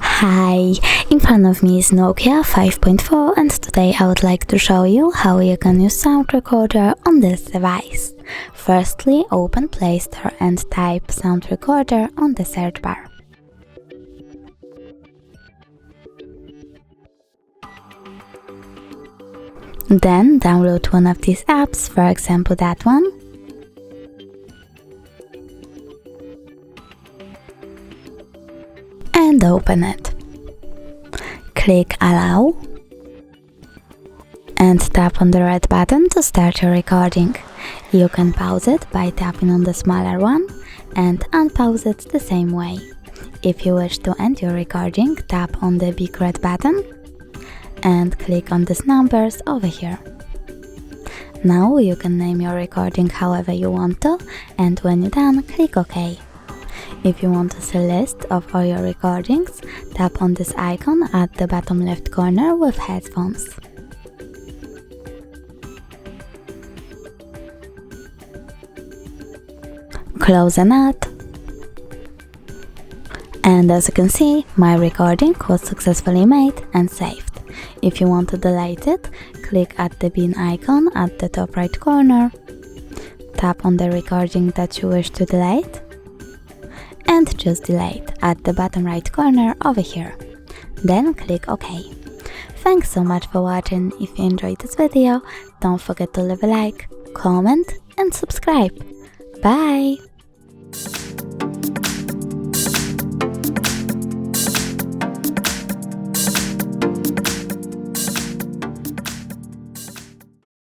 Hi, in front of me is Nokia 5.4 and today I would like to show you how you can use sound recorder on this device. Firstly, open Play Store and type sound recorder on the search bar. Then download one of these apps, for example that one. And open it. Click Allow and tap on the red button to start your recording. You can pause it by tapping on the smaller one and unpause it the same way. If you wish to end your recording, tap on the big red button and click on these numbers over here. Now you can name your recording however you want to, and when you're done, click OK. If you want to see a list of all your recordings, tap on this icon at the bottom left corner with headphones. Close the nut. And as you can see, my recording was successfully made and saved. If you want to delete it, click at the bin icon at the top right corner. Tap on the recording that you wish to delete and choose delete at the bottom right corner over here. Then click OK. Thanks so much for watching. If you enjoyed this video, don't forget to leave a like, comment and subscribe. Bye!